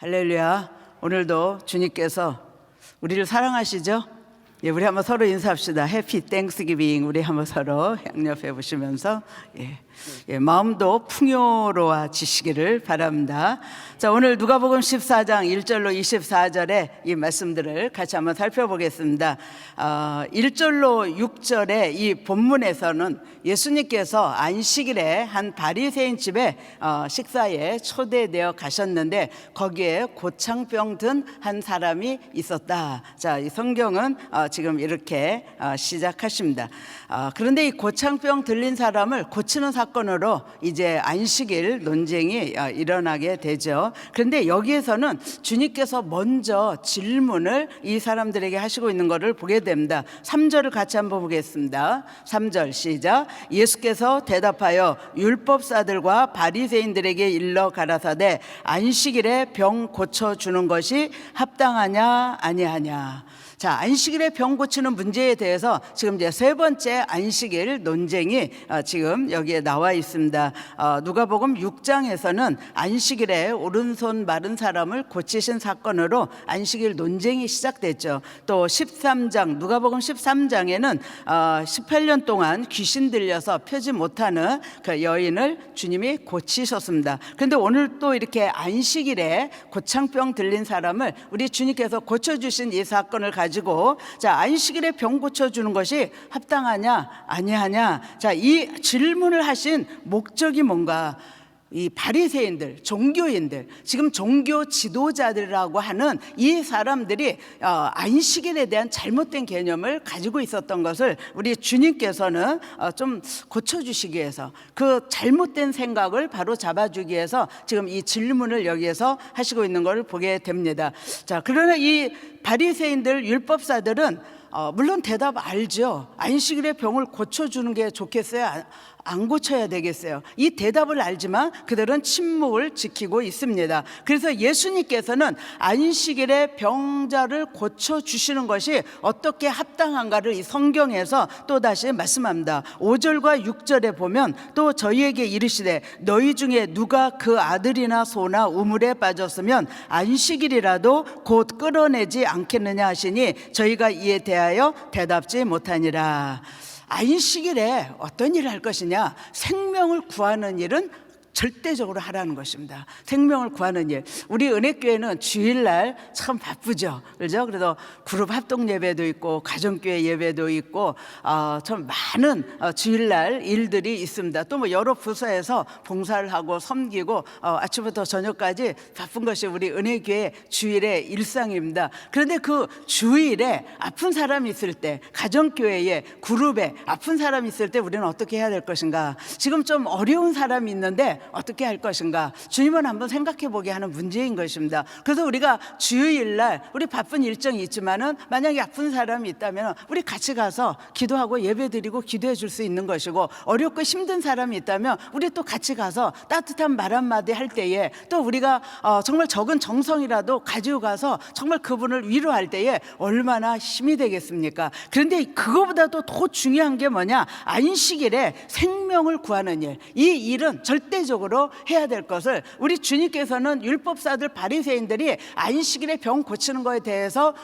할렐루야. 오늘도 주님께서 우리를 사랑하시죠? 예, 우리 한번 서로 인사합시다. 해피 땡스기빙. 우리 한번 서로 양옆에 보시면서 마음도 풍요로워지시기를 바랍니다. 자, 오늘 누가복음 14장 1절로 24절의 이 말씀들을 같이 한번 살펴보겠습니다. 1절로 6절의 이 본문에서는 예수님께서 안식일에 한 바리새인 집에 식사에 초대되어 가셨는데 거기에 고창병 든 한 사람이 있었다. 자, 이 성경은 지금 이렇게 시작하십니다. 그런데 이 고창병 들린 사람을 고치는 사건으로 이제 안식일 논쟁이 일어나게 되죠. 그런데 여기에서는 주님께서 먼저 질문을 이 사람들에게 하시고 있는 것을 보게 됩니다. 3절을 같이 한번 보겠습니다. 3절 시작. 예수께서 대답하여 율법사들과 바리새인들에게 일러 가라사대 안식일에 병 고쳐주는 것이 합당하냐 아니하냐. 자, 안식일에 병 고치는 문제에 대해서 지금 이제 세 번째 안식일 논쟁이 지금 여기에 나와 있습니다. 누가복음 6장에서는 안식일에 오른손 마른 사람을 고치신 사건으로 안식일 논쟁이 시작됐죠. 또 13장 누가복음 13장에는 18년 동안 귀신 들려서 펴지 못하는 그 여인을 주님이 고치셨습니다. 그런데 오늘 또 이렇게 안식일에 고창병 들린 사람을 우리 주님께서 고쳐주신 이 사건을 가지고 자, 안식일에 병 고쳐주는 것이 합당하냐 아니하냐. 자, 이 질문을 하신 목적이 뭔가? 이 바리새인들, 종교인들, 지금 종교 지도자들이라고 하는 이 사람들이 안식일에 대한 잘못된 개념을 가지고 있었던 것을 우리 주님께서는 좀 고쳐주시기 위해서 그 잘못된 생각을 바로 잡아주기 위해서 지금 이 질문을 여기에서 하시고 있는 걸 보게 됩니다. 자, 그러나 이 바리새인들, 율법사들은 물론 대답 알죠. 안식일에 병을 고쳐주는 게 좋겠어요? 안 고쳐야 되겠어요? 이 대답을 알지만 그들은 침묵을 지키고 있습니다. 그래서 예수님께서는 안식일에 병자를 고쳐주시는 것이 어떻게 합당한가를 이 성경에서 또다시 말씀합니다. 5절과 6절에 보면 또 저희에게 이르시되 너희 중에 누가 그 아들이나 소나 우물에 빠졌으면 안식일이라도 곧 끌어내지 않겠느냐 하시니 저희가 이에 대하여 대답지 못하니라. 안식일에 어떤 일을 할 것이냐? 생명을 구하는 일은 절대적으로 하라는 것입니다. 생명을 구하는 일. 우리 은혜교회는 주일날 참 바쁘죠, 그렇죠? 그래서 그룹 합동 예배도 있고 가정교회 예배도 있고 참 많은 주일날 일들이 있습니다. 또 뭐 여러 부서에서 봉사를 하고 섬기고 아침부터 저녁까지 바쁜 것이 우리 은혜교회 주일의 일상입니다. 그런데 그 주일에 아픈 사람이 있을 때, 가정교회에 그룹에 아픈 사람이 있을 때 우리는 어떻게 해야 될 것인가? 지금 좀 어려운 사람이 있는데 어떻게 할 것인가? 주님은 한번 생각해 보게 하는 문제인 것입니다. 그래서 우리가 주일날 우리 바쁜 일정이 있지만은 만약에 아픈 사람이 있다면 우리 같이 가서 기도하고 예배드리고 기도해 줄 수 있는 것이고, 어렵고 힘든 사람이 있다면 우리 또 같이 가서 따뜻한 말 한마디 할 때에 또 우리가 정말 적은 정성이라도 가지고 가서 정말 그분을 위로할 때에 얼마나 힘이 되겠습니까? 그런데 그거보다도 더 중요한 게 뭐냐? 안식일에 생명을 구하는 일. 이 일은 절대적으로 해야 될 것을 우리 주님께서는 율법사들 바리새인들이 안식일에 병 고치는 거에 대해서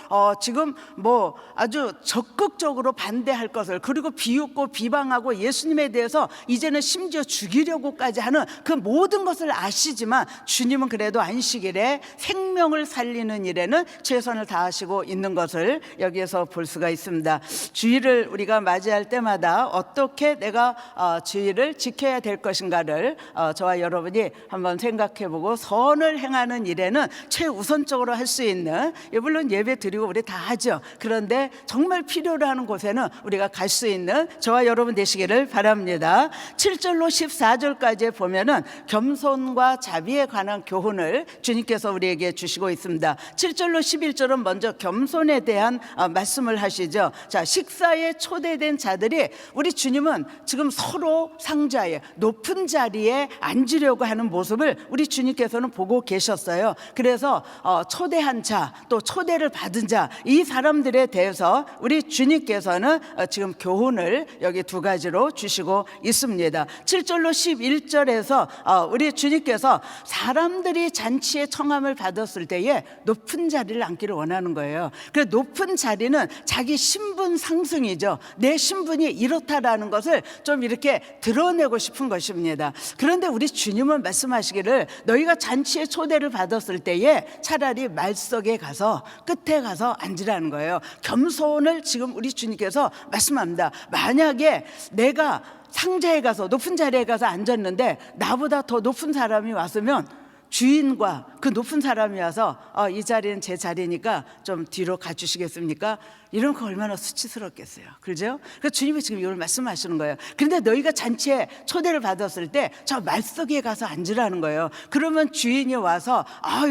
지금 뭐 아주 적극적으로 반대할 것을, 그리고 비웃고 비방하고 예수님에 대해서 이제는 심지어 죽이려고까지 하는 그 모든 것을 아시지만 주님은 그래도 안식일에 생명을 살리는 일에는 최선을 다하시고 있는 것을 여기에서 볼 수가 있습니다. 주일을 우리가 맞이할 때마다 어떻게 내가 주일을 지켜야 될 것인가를 저와 여러분이 한번 생각해보고 선을 행하는 일에는 최우선적으로 할 수 있는, 물론 예배 드리고 우리 다 하죠. 그런데 정말 필요로 하는 곳에는 우리가 갈 수 있는 저와 여러분 되시기를 바랍니다. 7절로 14절까지 보면은 겸손과 자비에 관한 교훈을 주님께서 우리에게 주시고 있습니다. 7절로 11절은 먼저 겸손에 대한 말씀을 하시죠. 자, 식사에 초대된 자들이, 우리 주님은 지금 서로 상자에 높은 자리에 앉으려고 하는 모습을 우리 주님께서는 보고 계셨어요. 그래서 초대한 자, 또 초대를 받은 자, 이 사람들에 대해서 우리 주님께서는 지금 교훈을 여기 두 가지로 주시고 있습니다. 7절로 11절에서 우리 주님께서 사람들이 잔치에 청함을 받았을 때에 높은 자리를 앉기를 원하는 거예요. 그 높은 자리는 자기 신분 상승이죠. 내 신분이 이렇다라는 것을 좀 이렇게 드러내고 싶은 것입니다. 그런데 우리 주님은 말씀하시기를 너희가 잔치에 초대를 받았을 때에 차라리 말석에 가서 끝에 가서 앉으라는 거예요. 겸손을 지금 우리 주님께서 말씀합니다. 만약에 내가 상자에 가서 높은 자리에 가서 앉았는데 나보다 더 높은 사람이 왔으면 주인과 그 높은 사람이 와서 이 자리는 제 자리니까 좀 뒤로 가주시겠습니까? 이런 거 얼마나 수치스럽겠어요. 그렇죠? 그래서 주님이 지금 이걸 말씀하시는 거예요. 그런데 너희가 잔치에 초대를 받았을 때 저 말석에 가서 앉으라는 거예요. 그러면 주인이 와서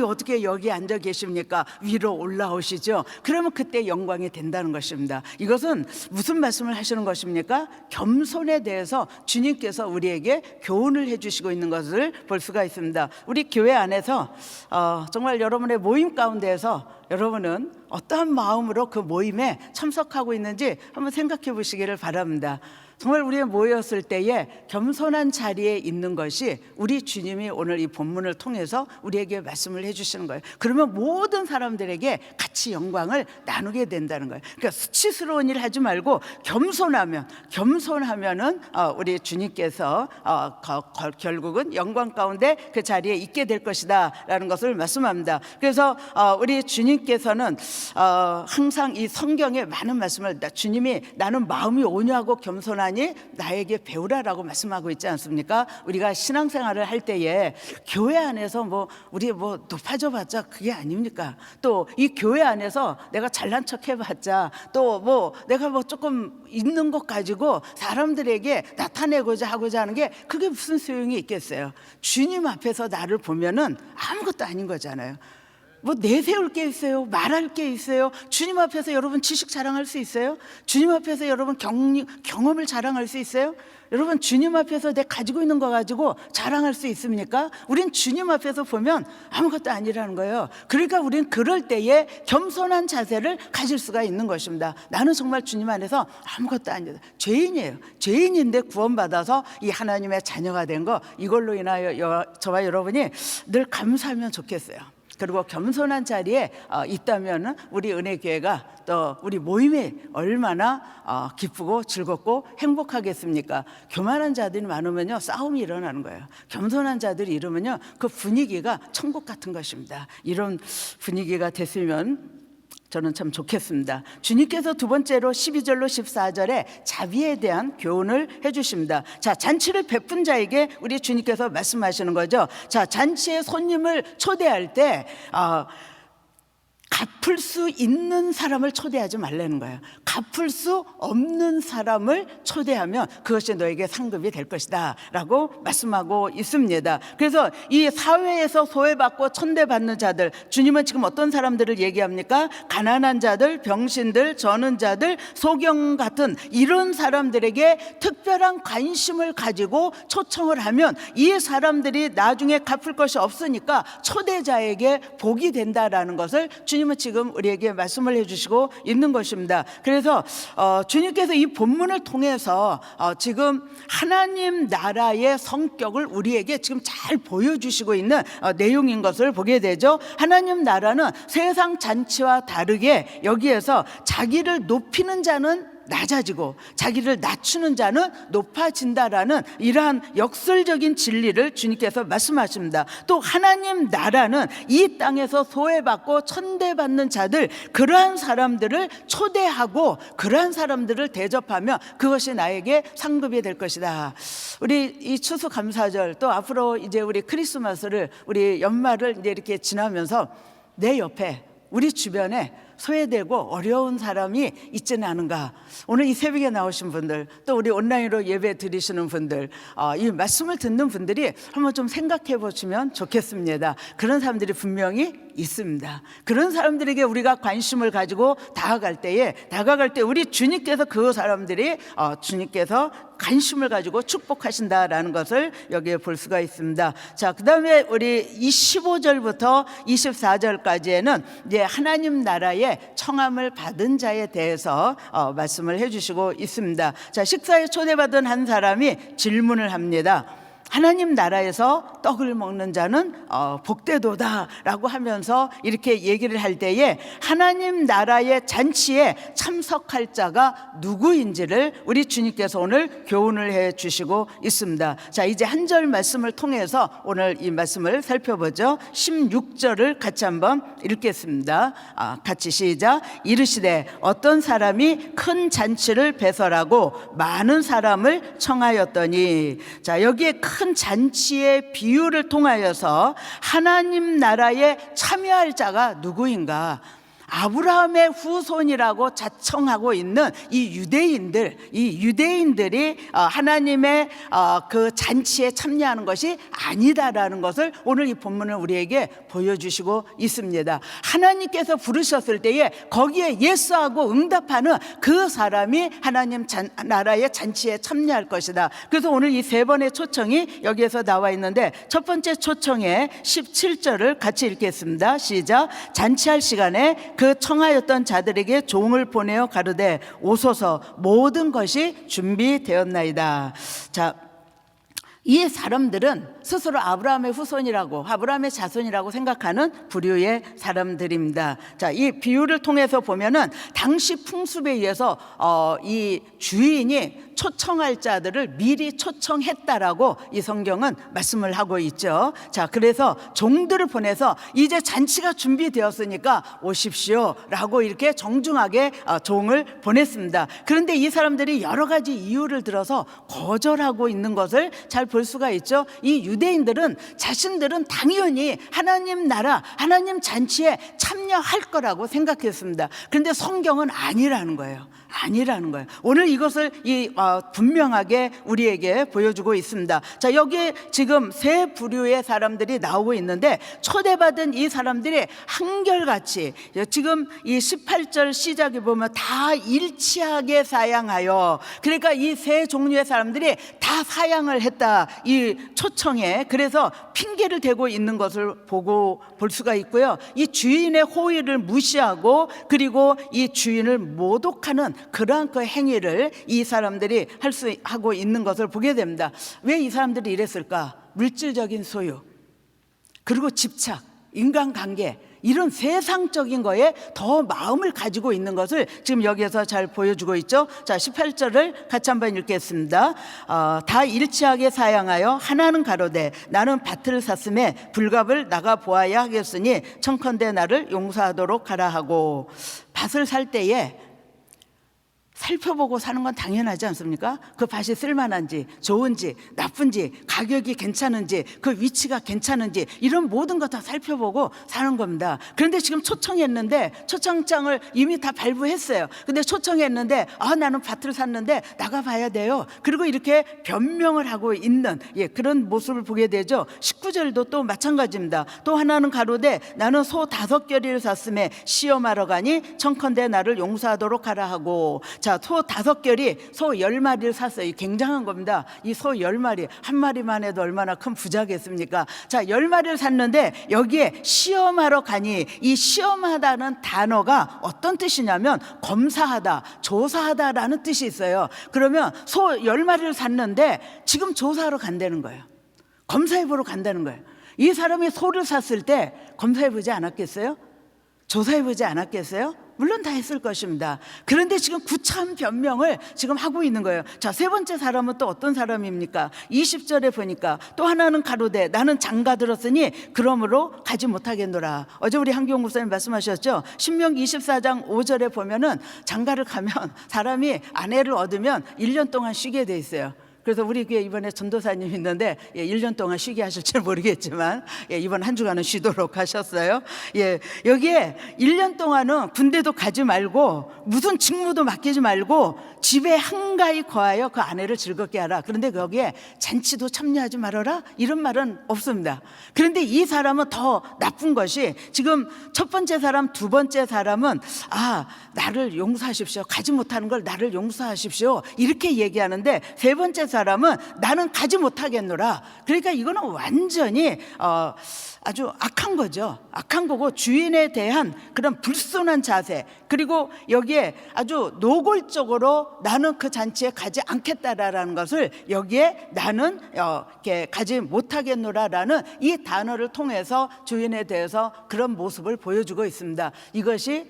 어떻게 여기 앉아 계십니까? 위로 올라오시죠. 그러면 그때 영광이 된다는 것입니다. 이것은 무슨 말씀을 하시는 것입니까? 겸손에 대해서 주님께서 우리에게 교훈을 해주시고 있는 것을 볼 수가 있습니다. 우리 교회 안에서 정말 여러분의 모임 가운데에서 여러분은 어떠한 마음으로 그 모임에 참석하고 있는지 한번 생각해 보시기를 바랍니다. 정말 우리가 모였을 때에 겸손한 자리에 있는 것이 우리 주님이 오늘 이 본문을 통해서 우리에게 말씀을 해주시는 거예요. 그러면 모든 사람들에게 같이 영광을 나누게 된다는 거예요. 그러니까 수치스러운 일 하지 말고 겸손하면은 우리 주님께서 결국은 영광 가운데 그 자리에 있게 될 것이다라는 것을 말씀합니다. 그래서 우리 주님께서는 항상 이 성경에 많은 말씀을 주님이 나는 마음이 온유하고 겸손한 나에게 배우라라고 말씀하고 있지 않습니까? 우리가 신앙생활을 할 때에 교회 안에서 우리 높아져 봤자 그게 아닙니까? 또 이 교회 안에서 내가 잘난 척 해봤자 또 내가 조금 있는 것 가지고 사람들에게 나타내고자 하고자 하는 게 그게 무슨 소용이 있겠어요? 주님 앞에서 나를 보면은 아무것도 아닌 거잖아요. 내세울 게 있어요? 말할 게 있어요? 주님 앞에서 여러분 지식 자랑할 수 있어요? 주님 앞에서 여러분 경험을 자랑할 수 있어요? 여러분 주님 앞에서 내 가지고 있는 거 가지고 자랑할 수 있습니까? 우린 주님 앞에서 보면 아무것도 아니라는 거예요. 그러니까 우린 그럴 때에 겸손한 자세를 가질 수가 있는 것입니다. 나는 정말 주님 안에서 아무것도 아니다. 죄인이에요. 죄인인데 구원받아서 이 하나님의 자녀가 된 거, 이걸로 인하여 저와 여러분이 늘 감사하면 좋겠어요. 그리고 겸손한 자리에 있다면 우리 은혜교회가 또 우리 모임이 얼마나 기쁘고 즐겁고 행복하겠습니까? 교만한 자들이 많으면요 싸움이 일어나는 거예요. 겸손한 자들이 이러면요 그 분위기가 천국 같은 것입니다. 이런 분위기가 됐으면 저는 참 좋겠습니다. 주님께서 두 번째로 12절로 14절에 자비에 대한 교훈을 해주십니다. 자, 잔치를 베푼 자에게 우리 주님께서 말씀하시는 거죠. 자, 잔치에 손님을 초대할 때 갚을 수 있는 사람을 초대하지 말라는 거예요. 갚을 수 없는 사람을 초대하면 그것이 너에게 상급이 될 것이다 라고 말씀하고 있습니다. 그래서 이 사회에서 소외받고 천대받는 자들, 주님은 지금 어떤 사람들을 얘기합니까? 가난한 자들, 병신들, 저는 자들, 소경 같은 이런 사람들에게 특별한 관심을 가지고 초청을 하면 이 사람들이 나중에 갚을 것이 없으니까 초대자에게 복이 된다라는 것을 주님은 지금 우리에게 말씀을 해주시고 있는 것입니다. 그래서 주님께서 이 본문을 통해서 지금 하나님 나라의 성격을 우리에게 지금 잘 보여주시고 있는 내용인 것을 보게 되죠. 하나님 나라는 세상 잔치와 다르게 여기에서 자기를 높이는 자는 낮아지고 자기를 낮추는 자는 높아진다라는 이러한 역설적인 진리를 주님께서 말씀하십니다. 또 하나님 나라는 이 땅에서 소외받고 천대받는 자들, 그러한 사람들을 초대하고 그러한 사람들을 대접하며 그것이 나에게 상급이 될 것이다. 우리 이 추수감사절 또 앞으로 이제 우리 크리스마스를 우리 연말을 이제 이렇게 지나면서 내 옆에 우리 주변에 소외되고 어려운 사람이 있지는 않은가. 오늘 이 새벽에 나오신 분들, 또 우리 온라인으로 예배 드리시는 분들, 이 말씀을 듣는 분들이 한번 좀 생각해 보시면 좋겠습니다. 그런 사람들이 분명히 있습니다. 그런 사람들에게 우리가 관심을 가지고 다가갈 때 우리 주님께서 그 사람들이 주님께서 관심을 가지고 축복하신다라는 것을 여기에 볼 수가 있습니다. 자, 그 다음에 우리 15절부터 24절까지에는 이제 하나님 나라의 청함을 받은 자에 대해서 말씀을 해주시고 있습니다. 자, 식사에 초대받은 한 사람이 질문을 합니다. 하나님 나라에서 떡을 먹는 자는 복되도다라고 하면서 이렇게 얘기를 할 때에 하나님 나라의 잔치에 참석할 자가 누구인지를 우리 주님께서 오늘 교훈을 해 주시고 있습니다. 자, 이제 한 절 말씀을 통해서 오늘 이 말씀을 살펴보죠. 16절을 같이 한번 읽겠습니다. 같이 시작. 이르시되 어떤 사람이 큰 잔치를 배설하고 많은 사람을 청하였더니. 자, 여기에 큰 잔치의 비유를 통하여서 하나님 나라에 참여할 자가 누구인가? 아브라함의 후손이라고 자청하고 있는 이 유대인들이 하나님의 그 잔치에 참여하는 것이 아니다라는 것을 오늘 이 본문을 우리에게 보여주시고 있습니다. 하나님께서 부르셨을 때에 거기에 예스하고 응답하는 그 사람이 하나님 나라의 잔치에 참여할 것이다. 그래서 오늘 이 세 번의 초청이 여기에서 나와 있는데, 첫 번째 초청의 17절을 같이 읽겠습니다. 시작. 잔치할 시간에 그 청하였던 자들에게 종을 보내어 가르되 오소서, 모든 것이 준비되었나이다. 자, 이 사람들은 스스로 아브라함의 후손이라고, 아브라함의 자손이라고 생각하는 부류의 사람들입니다. 자, 이 비유를 통해서 보면은 당시 풍습에 의해서 이 주인이 초청할 자들을 미리 초청했다라고 이 성경은 말씀을 하고 있죠. 자, 그래서 종들을 보내서 이제 잔치가 준비되었으니까 오십시오라고 이렇게 정중하게 종을 보냈습니다. 그런데 이 사람들이 여러 가지 이유를 들어서 거절하고 있는 것을 잘 볼 수가 있죠. 이 유대인들은 자신들은 당연히 하나님 나라, 하나님 잔치에 참여할 거라고 생각했습니다. 그런데 성경은 아니라는 거예요. 오늘 이것을 분명하게 우리에게 보여주고 있습니다. 자, 여기에 지금 세 부류의 사람들이 나오고 있는데, 초대받은 이 사람들이 한결같이 지금 이 18절 시작에 보면 다 일치하게 사양하여, 그러니까 이 세 종류의 사람들이 다 사양을 했다, 이 초청에. 그래서 핑계를 대고 있는 것을 볼 수가 있고요. 이 주인의 호의를 무시하고, 그리고 이 주인을 모독하는 그러한 그 행위를 이 사람들이 하고 있는 것을 보게 됩니다. 왜 이 사람들이 이랬을까? 물질적인 소유, 그리고 집착, 인간관계, 이런 세상적인 거에 더 마음을 가지고 있는 것을 지금 여기에서 잘 보여주고 있죠. 자, 18절을 같이 한번 읽겠습니다. 다 일치하게 사양하여 하나는 가로되 나는 밭을 샀음에 불갑을 나가 보아야 하겠으니 청컨대 나를 용서하도록 하라 하고. 밭을 살 때에 살펴보고 사는 건 당연하지 않습니까? 그 밭이 쓸만한지, 좋은지, 나쁜지, 가격이 괜찮은지, 그 위치가 괜찮은지, 이런 모든 것 다 살펴보고 사는 겁니다. 그런데 지금 초청했는데 초청장을 이미 다 발부했어요. 근데 초청했는데 나는 밭을 샀는데 나가봐야 돼요. 그리고 이렇게 변명을 하고 있는 그런 모습을 보게 되죠. 19절도 또 마찬가지입니다. 또 하나는 가로되 나는 소 5겨리를 샀음에 시험하러 가니 청컨대 나를 용서하도록 하라 하고. 자, 소 5결이 소 10마리를 샀어요. 굉장한 겁니다. 이 소 10마리, 한 마리만 해도 얼마나 큰 부자겠습니까? 자, 10마리를 샀는데 여기에 시험하러 가니, 이 시험하다는 단어가 어떤 뜻이냐면 검사하다, 조사하다라는 뜻이 있어요. 그러면 소 10마리를 샀는데 지금 조사하러 간다는 거예요. 검사해보러 간다는 거예요. 이 사람이 소를 샀을 때 검사해보지 않았겠어요? 조사해보지 않았겠어요? 물론 다 했을 것입니다. 그런데 지금 구차한 변명을 지금 하고 있는 거예요. 자, 세 번째 사람은 또 어떤 사람입니까? 20절에 보니까 또 하나는 가로되 나는 장가 들었으니 그러므로 가지 못하겠노라. 어제 우리 한기용 목사님 말씀하셨죠? 신명기 24장 5절에 보면은 장가를 가면 사람이 아내를 얻으면 1년 동안 쉬게 돼 있어요. 그래서 우리 교회 이번에 전도사님 있는데 1년 동안 쉬게 하실지 모르겠지만 이번 한 주간은 쉬도록 하셨어요. 여기에 1년 동안은 군대도 가지 말고 무슨 직무도 맡기지 말고 집에 한가히 거하여 그 아내를 즐겁게 하라. 그런데 거기에 잔치도 참여하지 말아라 이런 말은 없습니다. 그런데 이 사람은 더 나쁜 것이 지금 첫 번째 사람, 두 번째 사람은 나를 용서하십시오. 가지 못하는 걸 나를 용서하십시오. 이렇게 얘기하는데 세 번째 사람은 나는 가지 못하겠노라. 그러니까 이거는 완전히 아주 악한 거죠. 악한 거고 주인에 대한 그런 불순한 자세, 그리고 여기에 아주 노골적으로 나는 그 잔치에 가지 않겠다라는 것을 여기에 나는 이렇게 가지 못하겠노라라는 이 단어를 통해서 주인에 대해서 그런 모습을 보여주고 있습니다. 이것이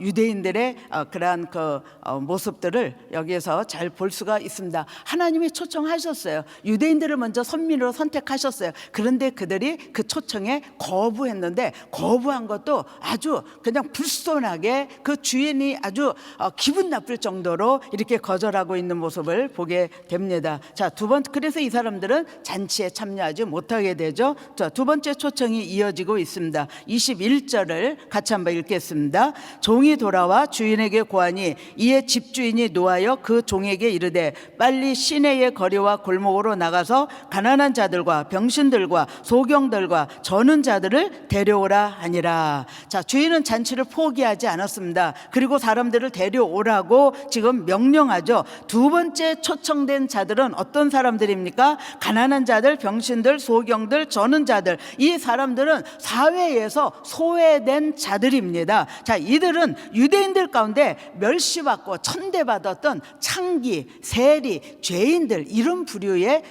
유대인들의 그러한 그 모습들을 여기에서 잘 볼 수가 있습니다. 하나님이 초청하셨어요. 유대인들을 먼저 선민으로 선택하셨어요. 그런데 그들이 그 초청에 거부했는데 거부한 것도 아주 그냥 불손하게 그 주인이 아주 기분 나쁠 정도로 이렇게 거절하고 있는 모습을 보게 됩니다. 자, 그래서 이 사람들은 잔치에 참여하지 못하게 되죠. 자, 두 번째 초청이 이어지고 있습니다. 21절을 같이 한번 읽겠습니다. 종이 돌아와 주인에게 고하니 이에 집주인이 노하여 그 종에게 이르되 빨리 시내의 거리와 골목으로 나가서 가난한 자들과 병신들과 소경들과 저는 자들을 데려오라 하니라. 자, 주인은 잔치를 포기하지 않았습니다. 그리고 사람들을 데려오라고 지금 명령하죠. 두 번째 초청된 자들은 어떤 사람들입니까? 가난한 자들, 병신들, 소경들, 저는 자들. 이 사람들은 사회에서 소외된 자들입니다. 자, 이들은 유대인들 가운데 멸시받고 천대받았던 창기, 세리, 죄인들, 이런 부류의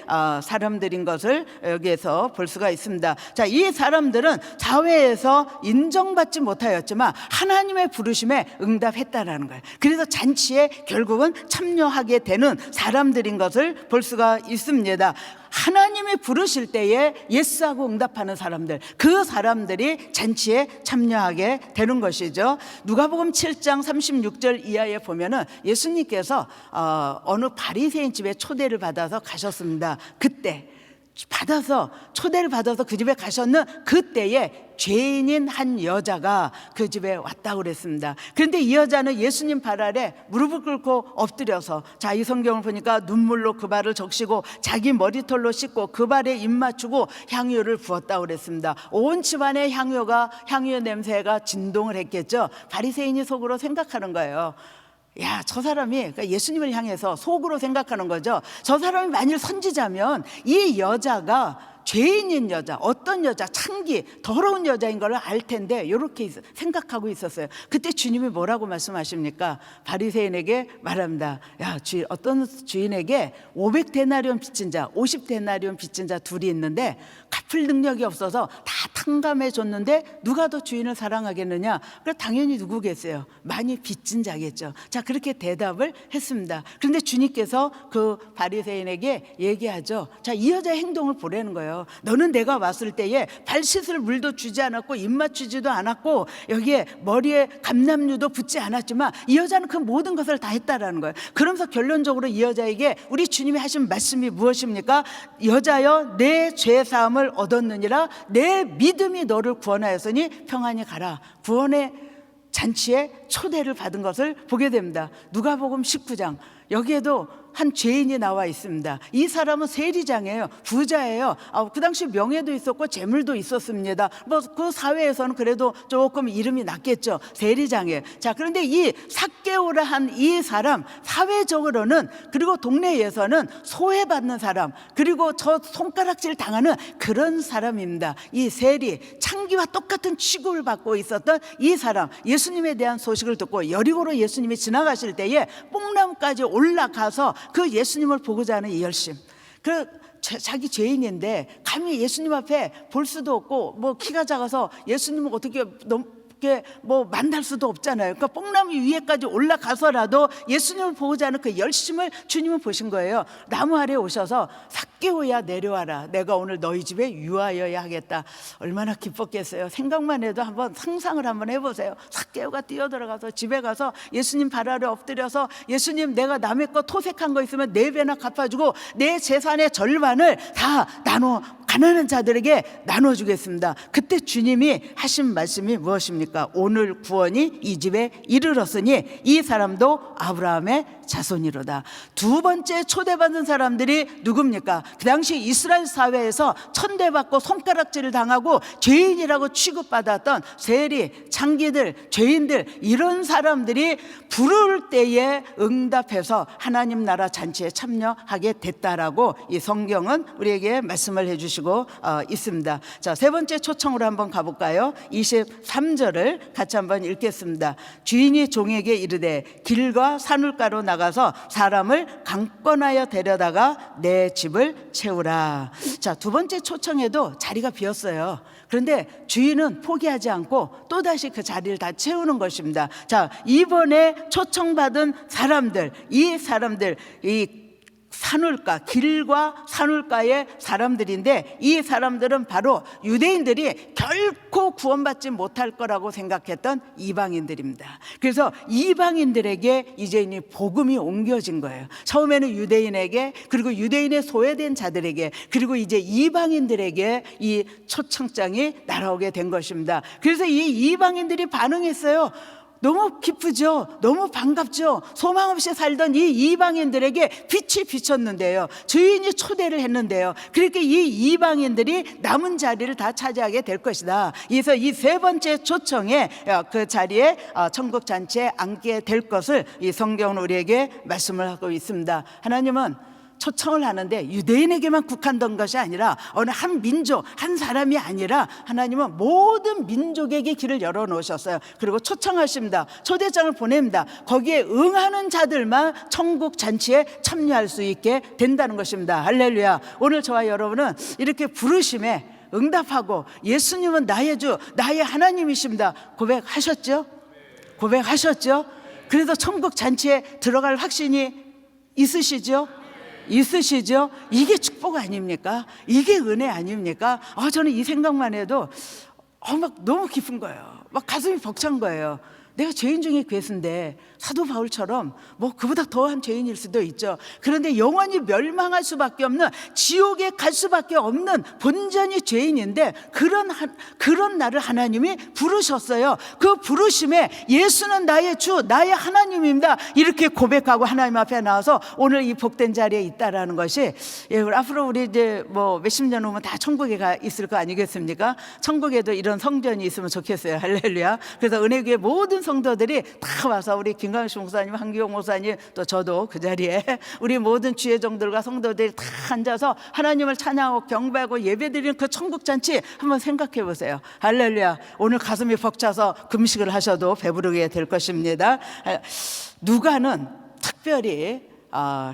사람들인 것을 여기에서 볼 수가 있습니다. 자, 이 사람들은 사회에서 인정받지 못하였지만 하나님의 부르심에 응답했다라는 거예요. 그래서 잔치에 결국은 참여하게 되는 사람들인 것을 볼 수가 있습니다. 하나님이 부르실 때에 예스하고 응답하는 사람들, 그 사람들이 잔치에 참여하게 되는 것이죠. 누가복음 7장 36절 이하에 보면은 예수님께서 어느 바리새인 집에 초대를 받아서 가셨습니다. 그때 초대를 받아서 그 집에 가셨는 그때에 죄인인 한 여자가 그 집에 왔다고 그랬습니다. 그런데 이 여자는 예수님 발 아래 무릎을 꿇고 엎드려서, 자, 이 성경을 보니까 눈물로 그 발을 적시고 자기 머리털로 씻고 그 발에 입 맞추고 향유를 부었다고 그랬습니다. 온 집안의 향유 냄새가 진동을 했겠죠. 바리새인이 속으로 생각하는 거예요. 야, 저 사람이, 그러니까 예수님을 향해서 속으로 생각하는 거죠. 저 사람이 만일 선지자면 이 여자가 죄인인 여자, 어떤 여자, 창기, 더러운 여자인 걸 알 텐데 이렇게 생각하고 있었어요. 그때 주님이 뭐라고 말씀하십니까? 바리새인에게 말합니다. 야, 어떤 주인에게 500데나리온 빚진 자, 50데나리온 빚진 자 둘이 있는데 갚을 능력이 없어서 다 탕감해 줬는데 누가 더 주인을 사랑하겠느냐? 그래서 당연히 누구겠어요? 많이 빚진 자겠죠. 자, 그렇게 대답을 했습니다. 그런데 주님께서 그 바리새인에게 얘기하죠. 자, 이 여자의 행동을 보라는 거예요. 너는 내가 왔을 때에 발 씻을 물도 주지 않았고 입 맞추지도 않았고 여기에 머리에 감람류도 붓지 않았지만 이 여자는 그 모든 것을 다 했다라는 거예요. 그러면서 결론적으로 이 여자에게 우리 주님이 하신 말씀이 무엇입니까? 여자여, 내 죄사함을 얻었느니라. 내 믿음이 너를 구원하였으니 평안히 가라. 구원의 잔치에 초대를 받은 것을 보게 됩니다. 누가복음 19장, 여기에도 한 죄인이 나와 있습니다. 이 사람은 세리장이에요. 부자예요. 그 당시 명예도 있었고 재물도 있었습니다. 뭐 그 사회에서는 그래도 조금 이름이 났겠죠. 세리장이에요. 자, 그런데 이 삭개오라 한 이 사람, 사회적으로는, 그리고 동네에서는 소외받는 사람, 그리고 저 손가락질 당하는 그런 사람입니다. 이 세리, 창기와 똑같은 취급을 받고 있었던 이 사람, 예수님에 대한 소식을 듣고 여리고로 예수님이 지나가실 때에 뽕나무까지 올라가서 그 예수님을 보고자 하는 이 열심, 자기 죄인인데 감히 예수님 앞에 볼 수도 없고 뭐 키가 작아서 예수님을 어떻게 이렇게 뭐 만날 수도 없잖아요. 그러니까 뽕나무 위에까지 올라가서라도 예수님을 보고자 하는 그 열심을 주님은 보신 거예요. 나무 아래에 오셔서 삭개오야 내려와라. 내가 오늘 너희 집에 유하여야 하겠다. 얼마나 기뻤겠어요. 생각만 해도 한번 상상을 한번 해보세요. 삭개오가 뛰어들어가서 집에 가서 예수님 발 아래 엎드려서 예수님, 내가 남의 거 토색한 거 있으면 4배나 갚아주고 내 재산의 절반을 다 가난한 자들에게 나눠주겠습니다. 그때 주님이 하신 말씀이 무엇입니까? 오늘 구원이 이 집에 이르렀으니 이 사람도 아브라함의 자손이로다. 두 번째 초대받은 사람들이 누굽니까? 그 당시 이스라엘 사회에서 천대받고 손가락질을 당하고 죄인이라고 취급받았던 세리, 창기들, 죄인들, 이런 사람들이 부를 때에 응답해서 하나님 나라 잔치에 참여하게 됐다라고 이 성경은 우리에게 말씀을 해주시고 있습니다. 자, 세 번째 초청으로 한번 가볼까요? 23절을 같이 한번 읽겠습니다. 주인이 종에게 이르되 길과 산울가로 나가서 사람을 강권하여 데려다가 내 집을 채우라. 자, 두 번째 초청에도 자리가 비었어요. 그런데 주인은 포기하지 않고 또다시 그 자리를 다 채우는 것입니다. 자, 이번에 초청받은 사람들, 이 산울가, 길과 산울가의 사람들인데, 이 사람들은 바로 유대인들이 결코 구원받지 못할 거라고 생각했던 이방인들입니다. 그래서 이방인들에게 이제 이 복음이 옮겨진 거예요. 처음에는 유대인에게, 그리고 유대인의 소외된 자들에게, 그리고 이제 이방인들에게 이 초청장이 날아오게 된 것입니다. 그래서 이 이방인들이 반응했어요. 너무 기쁘죠? 너무 반갑죠? 소망 없이 살던 이 이방인들에게 빛이 비쳤는데요, 주인이 초대를 했는데요, 그렇게 이 이방인들이 남은 자리를 다 차지하게 될 것이다. 그래서 이 세 번째 초청에 그 자리에 천국 잔치에 앉게 될 것을 이 성경은 우리에게 말씀을 하고 있습니다. 하나님은 초청을 하는데 유대인에게만 국한된 것이 아니라 어느 한 민족, 한 사람이 아니라 하나님은 모든 민족에게 길을 열어놓으셨어요. 그리고 초청하십니다. 초대장을 보냅니다. 거기에 응하는 자들만 천국 잔치에 참여할 수 있게 된다는 것입니다. 할렐루야. 오늘 저와 여러분은 이렇게 부르심에 응답하고 예수님은 나의 주, 나의 하나님이십니다 고백하셨죠? 고백하셨죠? 그래서 천국 잔치에 들어갈 확신이 있으시죠? 있으시죠? 이게 축복 아닙니까? 이게 은혜 아닙니까? 저는 이 생각만 해도 막 너무 기쁜 거예요. 막 가슴이 벅찬 거예요. 내가 죄인 중에 괴수인데 사도 바울처럼 뭐 그보다 더한 죄인일 수도 있죠. 그런데 영원히 멸망할 수밖에 없는, 지옥에 갈 수밖에 없는 본전이 죄인인데 그런 나를 하나님이 부르셨어요. 그 부르심에 예수는 나의 주, 나의 하나님입니다, 이렇게 고백하고 하나님 앞에 나와서 오늘 이 복된 자리에 있다라는 것이, 앞으로 우리 이제 뭐 몇십 년 후면 다 천국에 가 있을 거 아니겠습니까? 천국에도 이런 성전이 있으면 좋겠어요. 할렐루야. 그래서 은혜교회 모든 성도들이 다 와서 우리 김광식 목사님, 한기용 목사님, 또 저도 그 자리에 우리 모든 주의종들과 성도들이 다 앉아서 하나님을 찬양하고 경배하고 예배드리는 그 천국잔치 한번 생각해 보세요. 할렐루야. 오늘 가슴이 벅차서 금식을 하셔도 배부르게 될 것입니다. 누가는 특별히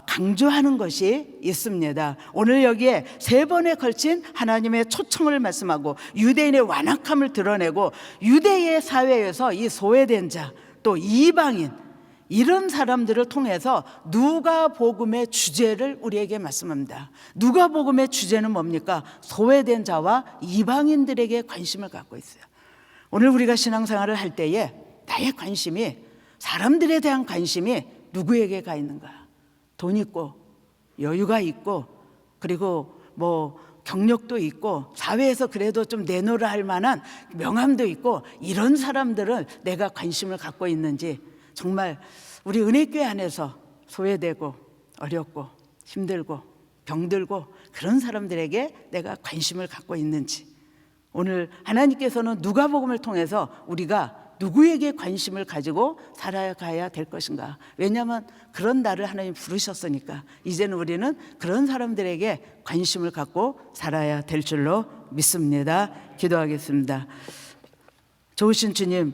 강조하는 것이 있습니다. 오늘 여기에 세 번에 걸친 하나님의 초청을 말씀하고 유대인의 완악함을 드러내고 유대의 사회에서 이 소외된 자, 또 이방인, 이런 사람들을 통해서 누가복음의 주제를 우리에게 말씀합니다. 누가복음의 주제는 뭡니까? 소외된 자와 이방인들에게 관심을 갖고 있어요. 오늘 우리가 신앙생활을 할 때에 나의 관심이, 사람들에 대한 관심이 누구에게 가 있는가? 돈 있고 여유가 있고 그리고 뭐 경력도 있고 사회에서 그래도 좀 내놓으라 할 만한 명함도 있고, 이런 사람들을 내가 관심을 갖고 있는지, 정말 우리 은혜교회 안에서 소외되고 어렵고 힘들고 병들고 그런 사람들에게 내가 관심을 갖고 있는지, 오늘 하나님께서는 누가복음을 통해서 우리가 누구에게 관심을 가지고 살아가야 될 것인가? 왜냐하면 그런 나를 하나님 부르셨으니까 이제는 우리는 그런 사람들에게 관심을 갖고 살아야 될 줄로 믿습니다. 기도하겠습니다. 좋으신 주님,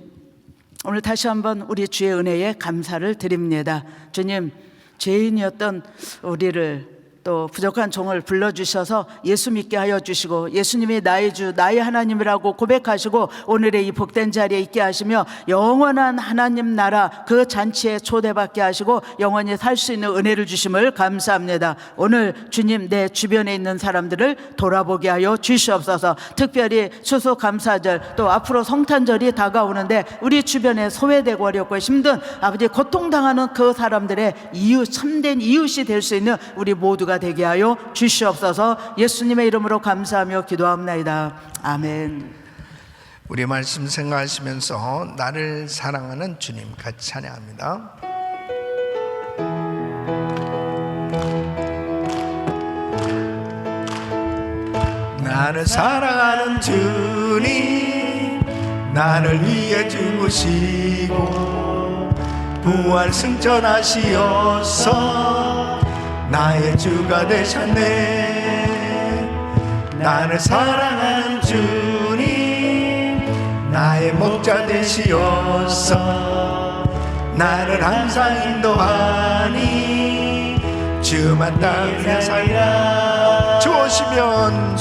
오늘 다시 한번 우리 주의 은혜에 감사를 드립니다. 주님, 죄인이었던 우리를 또 부족한 종을 불러주셔서 예수 믿게 하여 주시고 예수님이 나의 주 나의 하나님이라고 고백하시고 오늘의 이 복된 자리에 있게 하시며 영원한 하나님 나라 그 잔치에 초대받게 하시고 영원히 살 수 있는 은혜를 주심을 감사합니다. 오늘 주님 내 주변에 있는 사람들을 돌아보게 하여 주시옵소서. 특별히 추수감사절 또 앞으로 성탄절이 다가오는데 우리 주변에 소외되고 어렵고 힘든 아버지 고통당하는 그 사람들의 이웃 참된 이웃이 될 수 있는 우리 모두가 되게 하여 주시옵소서. 예수님의 이름으로 감사하며 기도합나이다. 아멘. 우리 말씀 생각하시면서 나를 사랑하는 주님 같이 찬양합니다. 나를 사랑하는 주님 나를 위해 죽으시고 부활 승천하시어서 나의 주가 되셨네. 나를 사랑하는 주님 나의 목자 되시어서 나를 항상 인도하니 주만 따르며 살리라. 주 오시면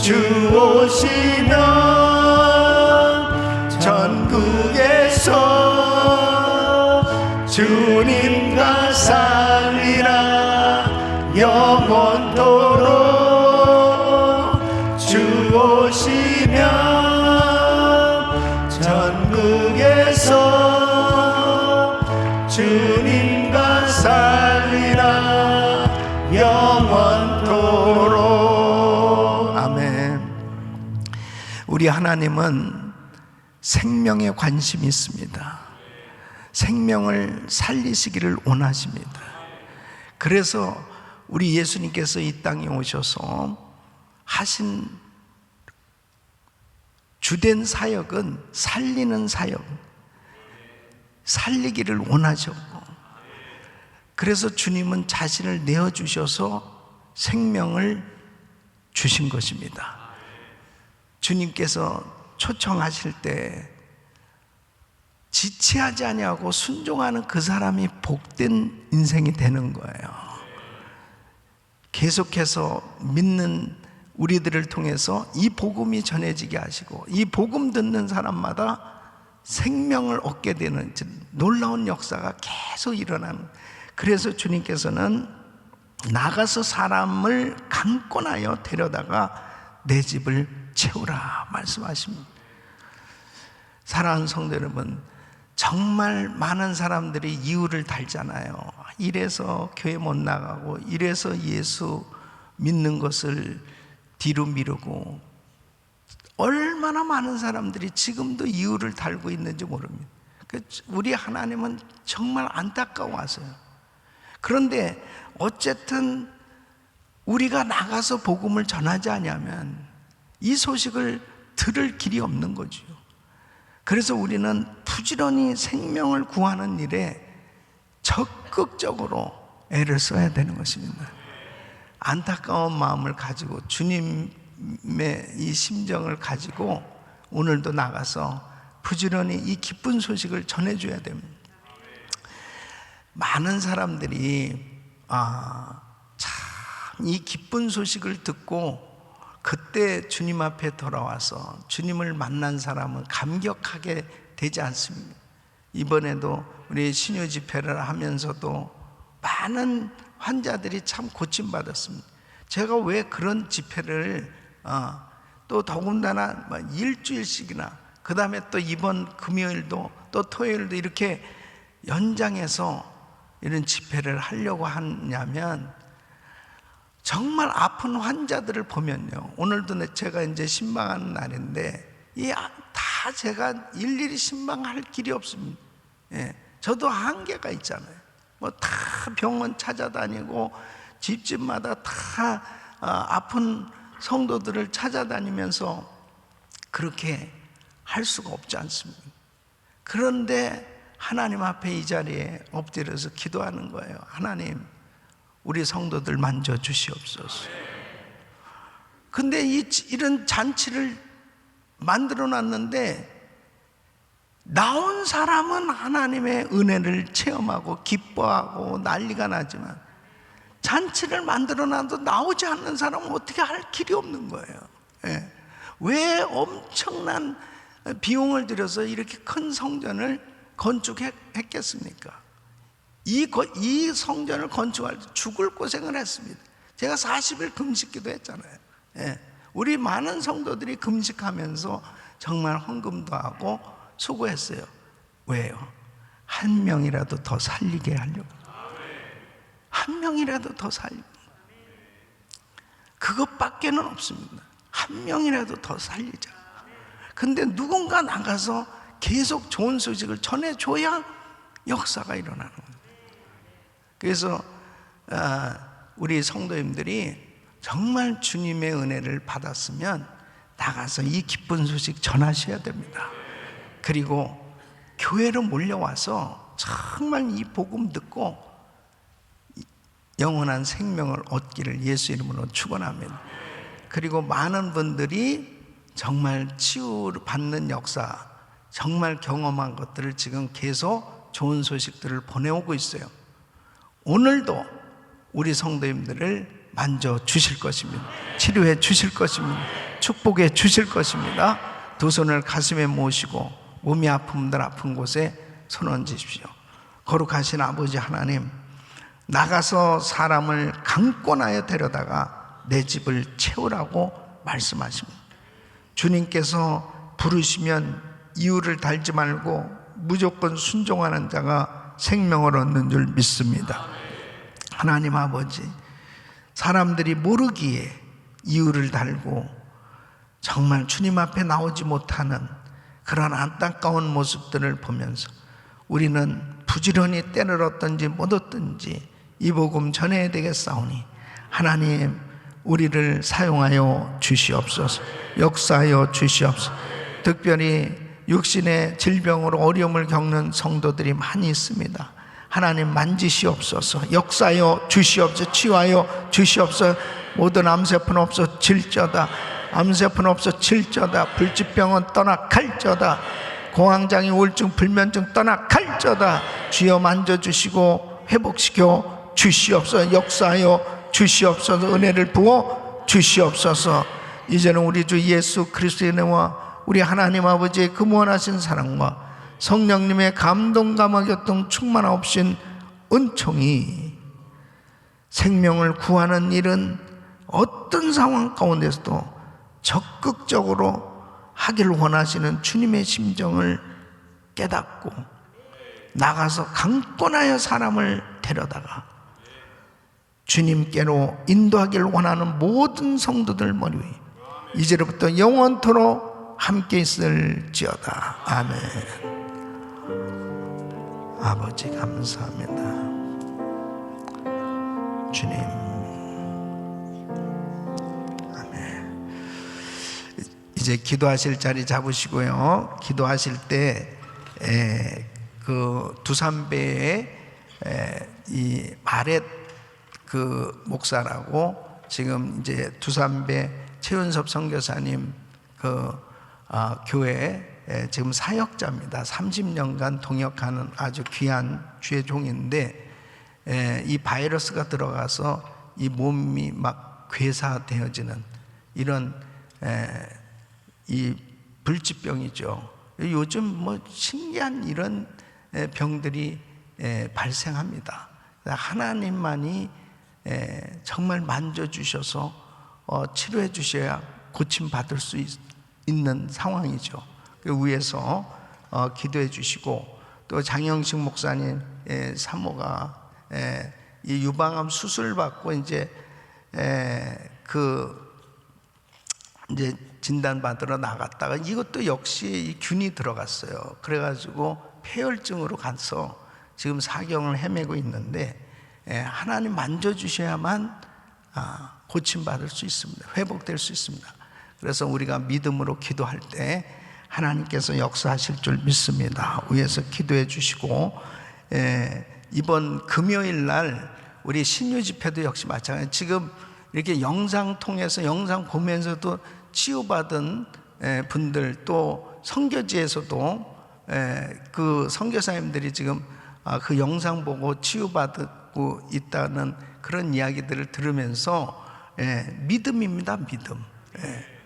전국에서 주님과 살리라. 영원토록 주 오시면 전국에서 주님과 살리라. 영원토록. 아멘. 우리 하나님은 생명에 관심이 있습니다. 생명을 살리시기를 원하십니다. 그래서 우리 예수님께서 이 땅에 오셔서 하신 주된 사역은 살리는 사역, 살리기를 원하셨고, 그래서 주님은 자신을 내어주셔서 생명을 주신 것입니다. 주님께서 초청하실 때 지체하지 아니하고 순종하는 그 사람이 복된 인생이 되는 거예요. 계속해서 믿는 우리들을 통해서 이 복음이 전해지게 하시고 이 복음 듣는 사람마다 생명을 얻게 되는 놀라운 역사가 계속 일어나는. 그래서 주님께서는 나가서 사람을 강권하여 데려다가 내 집을 채우라 말씀하십니다. 사랑하는 성도 여러분, 정말 많은 사람들이 이유를 달잖아요. 이래서 교회 못 나가고 이래서 예수 믿는 것을 뒤로 미루고, 얼마나 많은 사람들이 지금도 이유를 달고 있는지 모릅니다. 우리 하나님은 정말 안타까워하세요. 그런데 어쨌든 우리가 나가서 복음을 전하지 않으면 이 소식을 들을 길이 없는 거죠. 그래서 우리는 부지런히 생명을 구하는 일에 적극적으로 애를 써야 되는 것입니다. 안타까운 마음을 가지고 주님의 이 심정을 가지고 오늘도 나가서 부지런히 이 기쁜 소식을 전해줘야 됩니다. 많은 사람들이 참 이 기쁜 소식을 듣고 그때 주님 앞에 돌아와서 주님을 만난 사람은 감격하게 되지 않습니다. 이번에도 우리 신유 집회를 하면서도 많은 환자들이 참 고침받았습니다. 제가 왜 그런 집회를 또 더군다나 일주일씩이나 그 다음에 또 이번 금요일도 또 토요일도 이렇게 연장해서 이런 집회를 하려고 하냐면, 정말 아픈 환자들을 보면요, 오늘도 제가 이제 신방하는 날인데 다 제가 일일이 신방할 길이 없습니다. 저도 한계가 있잖아요. 다 병원 찾아다니고 집집마다 다 아픈 성도들을 찾아다니면서 그렇게 할 수가 없지 않습니까? 그런데 하나님 앞에 이 자리에 엎드려서 기도하는 거예요. 하나님, 우리 성도들 만져주시옵소서. 근데 이런 잔치를 만들어 놨는데 나온 사람은 하나님의 은혜를 체험하고 기뻐하고 난리가 나지만 잔치를 만들어놔도 나오지 않는 사람은 어떻게 할 길이 없는 거예요. 예. 왜 엄청난 비용을 들여서 이렇게 큰 성전을 건축했겠습니까? 이 성전을 건축할 때 죽을 고생을 했습니다. 제가 40일 금식기도 했잖아요. 예. 우리 많은 성도들이 금식하면서 정말 헌금도 하고 수고했어요. 왜요? 한 명이라도 더 살리게 하려고. 한 명이라도 더 살리고. 그것밖에는 없습니다. 한 명이라도 더 살리자. 근데 누군가 나가서 계속 좋은 소식을 전해줘야 역사가 일어나는 거예요. 그래서 우리 성도님들이 정말 주님의 은혜를 받았으면 나가서 이 기쁜 소식 전하셔야 됩니다. 그리고 교회로 몰려와서 정말 이 복음 듣고 영원한 생명을 얻기를 예수 이름으로 축원합니다. 그리고 많은 분들이 정말 치유받는 역사, 정말 경험한 것들을 지금 계속 좋은 소식들을 보내오고 있어요. 오늘도 우리 성도님들을 만져 주실 것입니다. 치료해 주실 것입니다. 축복해 주실 것입니다. 두 손을 가슴에 모시고 몸이 아픔들 아픈 곳에 손 얹으십시오. 거룩하신 아버지 하나님, 나가서 사람을 강권하여 데려다가 내 집을 채우라고 말씀하십니다. 주님께서 부르시면 이유를 달지 말고 무조건 순종하는 자가 생명을 얻는 줄 믿습니다. 하나님 아버지, 사람들이 모르기에 이유를 달고 정말 주님 앞에 나오지 못하는 그런 안타까운 모습들을 보면서 우리는 부지런히 때를 얻든지 못 얻든지 이 복음 전해야 되겠사오니 하나님, 우리를 사용하여 주시옵소서. 역사하여 주시옵소서. 특별히 육신의 질병으로 어려움을 겪는 성도들이 많이 있습니다. 하나님 만지시옵소서. 역사하여 주시옵소서. 치유하여 주시옵소서. 모든 암세포는 없어질저다. 암세포는 없어질저다. 불치병은 떠나갈저다. 공황장애, 우울증, 불면증 떠나갈저다. 주여 만져주시고 회복시켜 주시옵소서. 역사하여 주시옵소서. 은혜를 부어 주시옵소서. 이제는 우리 주 예수 그리스도의 은혜와 우리 하나님 아버지의 그 무한하신 사랑과 성령님의 감동감화 교통 충만하옵신 은총이 생명을 구하는 일은 어떤 상황 가운데서도 적극적으로 하기를 원하시는 주님의 심정을 깨닫고 나가서 강권하여 사람을 데려다가 주님께로 인도하기를 원하는 모든 성도들 머리 위에 이제로부터 영원토록 함께 있을지어다. 아멘. 아버지 감사합니다. 주님, 아멘. 이제 기도하실 자리 잡으시고요. 기도하실 때 그 두산배의 이 마렛 그 목사라고 지금 이제 두산배 최윤섭 선교사님 교회 지금 사역자입니다. 30년간 동역하는 아주 귀한 주의 종인데 이 바이러스가 들어가서 이 몸이 막 괴사되어지는 이런 이 불치병이죠. 요즘 뭐 신기한 이런 병들이 발생합니다. 하나님만이 정말 만져주셔서 치료해 주셔야 고침받을 수 있는 상황이죠. 그 위에서 기도해 주시고 또 장영식 목사님 사모가 이 유방암 수술 받고 이제 이제 진단 받으러 나갔다가 이것도 역시 이 균이 들어갔어요. 그래가지고 폐혈증으로 가서 지금 사경을 헤매고 있는데 하나님 만져주셔야만 고침받을 수 있습니다. 회복될 수 있습니다. 그래서 우리가 믿음으로 기도할 때 하나님께서 역사하실 줄 믿습니다. 위에서 기도해 주시고 이번 금요일 날 우리 신유 집회도 역시 마찬가지. 지금 이렇게 영상 통해서 영상 보면서도 치유받은 분들 또 선교지에서도 그 선교사님들이 지금 그 영상 보고 치유받고 있다는 그런 이야기들을 들으면서 믿음입니다, 믿음.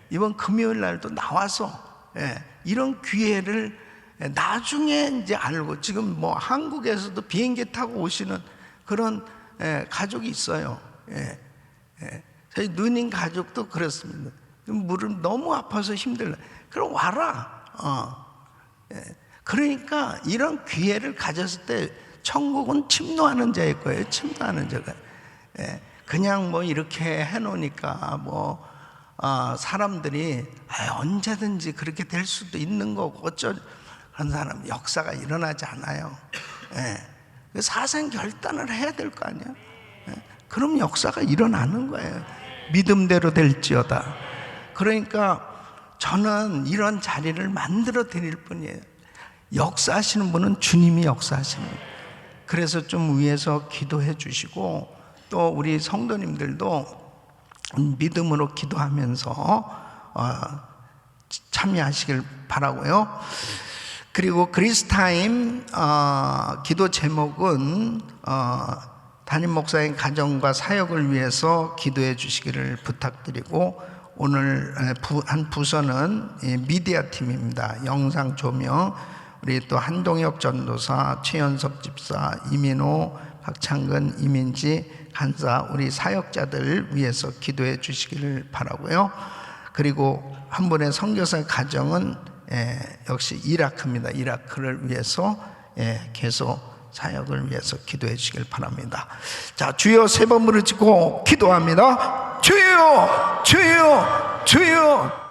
이번 금요일 날도 나와서 이런 기회를 나중에 이제 알고, 지금 뭐 한국에서도 비행기 타고 오시는 그런 가족이 있어요. 저희 누님 가족도 그렇습니다. 무릎 너무 아파서 힘들다. 그럼 와라. 그러니까 이런 기회를 가졌을 때 천국은 침노하는 자일 거예요. 침노하는 자가. 그냥 뭐 이렇게 해놓으니까 뭐 사람들이 언제든지 그렇게 될 수도 있는 거고 어쩌, 그런 사람 역사가 일어나지 않아요. 사생 결단을 해야 될 거 아니야. 그럼 역사가 일어나는 거예요. 믿음대로 될지어다. 그러니까 저는 이런 자리를 만들어 드릴 뿐이에요. 역사하시는 분은 주님이 역사하시는 거예요. 그래서 좀 위에서 기도해 주시고, 또 우리 성도님들도 믿음으로 기도하면서 참여하시길 바라고요. 그리고 그리스타임 기도 제목은 담임 목사님 가정과 사역을 위해서 기도해 주시기를 부탁드리고, 오늘 한 부서는 미디어 팀입니다. 영상 조명, 우리 또 한동혁 전도사, 최연섭 집사, 이민호, 박창근, 이민지 간사, 우리 사역자들 위해서 기도해 주시기를 바라고요. 그리고 한 분의 선교사 가정은 역시 이라크입니다. 이라크를 위해서 계속 사역을 위해서 기도해 주시길 바랍니다. 자, 주여 세 번 부르짖고 기도합니다. 주여, 주여, 주여.